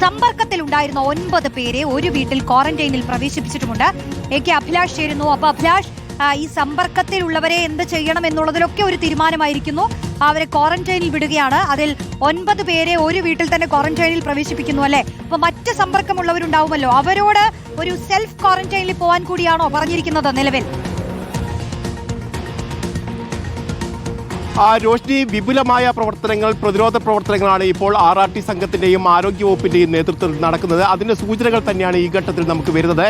സമ്പർക്കത്തിലുണ്ടായിരുന്ന 9 പേരെ ഒരു വീട്ടിൽ ക്വാറന്റൈനിൽ പ്രവേശിപ്പിച്ചിട്ടുമുണ്ട്. AK അഭിലാഷ് ചേരുന്നു. അപ്പൊ അഭിലാഷ്, ഈ സമ്പർക്കത്തിലുള്ളവരെ എന്ത് ചെയ്യണം എന്നുള്ളതിലൊക്കെ ഒരു തീരുമാനമായിരിക്കുന്നു. അവരെ ക്വാറന്റൈനിൽ വിടുകയാണ്. അതിൽ 9 പേരെ ഒരു വീട്ടിൽ തന്നെ ക്വാറന്റൈനിൽ പ്രവേശിപ്പിക്കുന്നു, അല്ലെ? അപ്പൊ മറ്റ് സമ്പർക്കമുള്ളവരുണ്ടാവുമല്ലോ, അവരോട് ഒരു സെൽഫ് ക്വാറന്റൈനിൽ പോകാൻ കൂടിയാണോ പറഞ്ഞിരിക്കുന്നത് നിലവിൽ? രോഷ്നി, വിപുലമായ പ്രവർത്തനങ്ങൾ, പ്രതിരോധ പ്രവർത്തനങ്ങളാണ് ഇപ്പോൾ RRT സംഘത്തിന്റെയും ആരോഗ്യവകുപ്പിന്റെയും നേതൃത്വത്തിൽ നടക്കുന്നത്. അതിന്റെ സൂചനകൾ തന്നെയാണ് ഈ ഘട്ടത്തിൽ നമുക്ക് വരുന്നത്.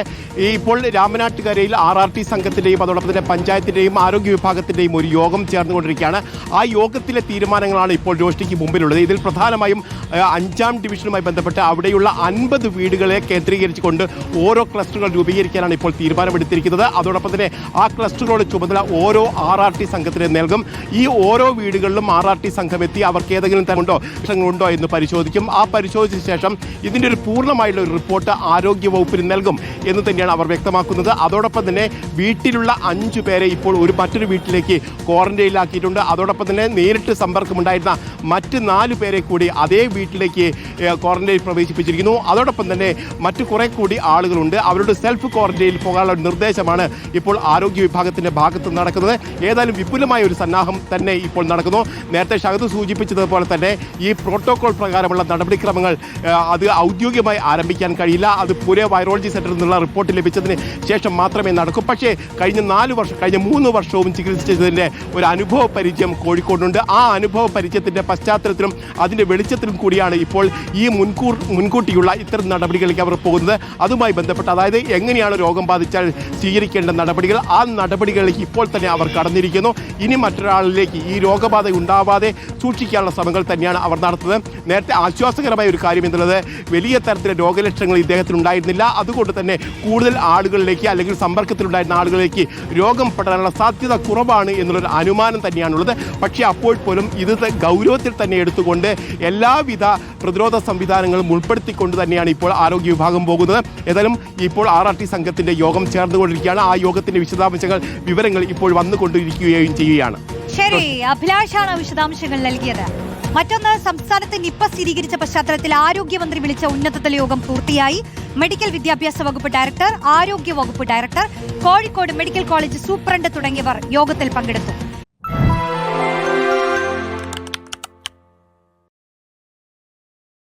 ഇപ്പോൾ രാമനാട്ടുകരയിൽ RRT സംഘത്തിന്റെയും അതോടൊപ്പം തന്നെ പഞ്ചായത്തിന്റെയും ആരോഗ്യ വിഭാഗത്തിന്റെയും ഒരു യോഗം ചേർന്നുകൊണ്ടിരിക്കുകയാണ്. ആ യോഗത്തിലെ തീരുമാനങ്ങളാണ് ഇപ്പോൾ രോഷ്നിക്ക് മുമ്പിലുള്ളത്. ഇതിൽ പ്രധാനമായും 5ാം ഡിവിഷനുമായി ബന്ധപ്പെട്ട് അവിടെയുള്ള 50 വീടുകളെ കേന്ദ്രീകരിച്ചുകൊണ്ട് ഓരോ ക്ലസ്റ്ററുകൾ രൂപീകരിക്കാനാണ് ഇപ്പോൾ തീരുമാനമെടുത്തിരിക്കുന്നത്. അതോടൊപ്പം തന്നെ ആ ക്ലസ്റ്ററുകളുടെ ചുമതല ഓരോ RRT സംഘത്തിന് നൽകും. ഈ ഓരോ വീടുകളിലും RRT സംഘം എത്തി അവർക്ക് ഏതെങ്കിലും തരമുണ്ടോ എന്ന് പരിശോധിക്കും. ആ പരിശോധിച്ച ശേഷം ഇതിൻ്റെ ഒരു പൂർണ്ണമായുള്ള ഒരു റിപ്പോർട്ട് ആരോഗ്യവകുപ്പിന് നൽകും എന്ന് തന്നെയാണ് അവർ വ്യക്തമാക്കുന്നത്. അതോടൊപ്പം തന്നെ വീട്ടിലുള്ള 5 പേരെ ഇപ്പോൾ മറ്റൊരു വീട്ടിലേക്ക് ക്വാറന്റൈനിലാക്കിയിട്ടുണ്ട്. അതോടൊപ്പം തന്നെ നേരിട്ട് സമ്പർക്കമുണ്ടായിരുന്ന മറ്റ് 4 പേരെ കൂടി അതേ വീട്ടിലേക്ക് ക്വാറന്റൈനിൽ പ്രവേശിപ്പിച്ചിരിക്കുന്നു. അതോടൊപ്പം തന്നെ മറ്റു കുറെ കൂടി ആളുകളുണ്ട്. അവരുടെ സെൽഫ് ക്വാറന്റൈനിൽ പോകാനുള്ള നിർദ്ദേശമാണ് ഇപ്പോൾ ആരോഗ്യ വിഭാഗത്തിന്റെ ഭാഗത്ത് നടക്കുന്നത്. ഏതായാലും വിപുലമായ ഒരു സന്നാഹം തന്നെ ഇപ്പോൾ നടക്കുന്നു. നേരത്തെ ഷഹദ് സൂചിപ്പിച്ചതുപോലെ തന്നെ ഈ പ്രോട്ടോകോൾ പ്രകാരമുള്ള നടപടിക്രമങ്ങൾ അത് ഔദ്യോഗികമായി ആരംഭിക്കാൻ കഴിയില്ല. അത് പുനെ വൈറോളജി സെന്ററിൽ നിന്നുള്ള റിപ്പോർട്ട് ലഭിച്ചതിന് ശേഷം മാത്രമേ നടക്കൂ. പക്ഷേ കഴിഞ്ഞ 3 വർഷവും ചികിത്സിച്ചതിൻ്റെ ഒരു അനുഭവ പരിചയം കോഴിക്കോടുണ്ട്. ആ അനുഭവ പരിചയത്തിൻ്റെ പശ്ചാത്തലത്തിലും അതിൻ്റെ വെളിച്ചത്തിലും കൂടിയാണ് ഇപ്പോൾ ഈ മുൻകൂട്ടിയുള്ള ഇത്തരം നടപടികളിലേക്ക് അവർ പോകുന്നത്. അതുമായി ബന്ധപ്പെട്ട്, അതായത് എങ്ങനെയാണ് രോഗം ബാധിച്ചാൽ സ്വീകരിക്കേണ്ട നടപടികൾ, ആ നടപടികളിലേക്ക് ഇപ്പോൾ തന്നെ അവർ കടന്നിരിക്കുന്നു. ഇനി മറ്റൊരാളിലേക്ക് ഈ രോഗബാധ ഉണ്ടാവാതെ സൂക്ഷിക്കാനുള്ള ശ്രമങ്ങൾ തന്നെയാണ് അവർ നടത്തുന്നത്. നേരത്തെ ആശ്വാസകരമായ ഒരു കാര്യം എന്നുള്ളത് വലിയ തരത്തിലെ രോഗലക്ഷണങ്ങൾ ഇദ്ദേഹത്തിന് ഉണ്ടായിരുന്നില്ല. അതുകൊണ്ട് തന്നെ കൂടുതൽ ആളുകളിലേക്ക് അല്ലെങ്കിൽ സമ്പർക്കത്തിലുണ്ടായിരുന്ന ആളുകളിലേക്ക് രോഗം പടരാനുള്ള സാധ്യത കുറവാണ് എന്നുള്ളൊരു അനുമാനം തന്നെയാണുള്ളത്. പക്ഷേ അപ്പോൾ പോലും ഇത് ഗൗരവത്തിൽ തന്നെ എടുത്തുകൊണ്ട് എല്ലാവിധ പ്രതിരോധ സംവിധാനങ്ങളും ഉൾപ്പെടുത്തിക്കൊണ്ട് തന്നെയാണ് ഇപ്പോൾ ആരോഗ്യ വിഭാഗം പോകുന്നത്. ഏതായാലും ഇപ്പോൾ RRT സംഘത്തിന്റെ യോഗം ചേർന്നുകൊണ്ടിരിക്കുകയാണ്. ആ യോഗത്തിന്റെ വിവരങ്ങൾ ഇപ്പോൾ വന്നുകൊണ്ടിരിക്കുകയും ചെയ്യുകയാണ്. ശരി, അഭിലാഷാണ് വിശദാംശങ്ങൾ നൽകിയത്. മറ്റൊന്ന്, സംസ്ഥാനത്ത് നിപ്പ സ്ഥിരീകരിച്ച പശ്ചാത്തലത്തിൽ ആരോഗ്യമന്ത്രി വിളിച്ച ഉന്നതതല യോഗം പൂർത്തിയായി. മെഡിക്കൽ വിദ്യാഭ്യാസ വകുപ്പ് ഡയറക്ടർ, ആരോഗ്യ വകുപ്പ് director, Kozhikode medical college superintendent തുടങ്ങിയവർ യോഗത്തിൽ പങ്കെടുത്തു.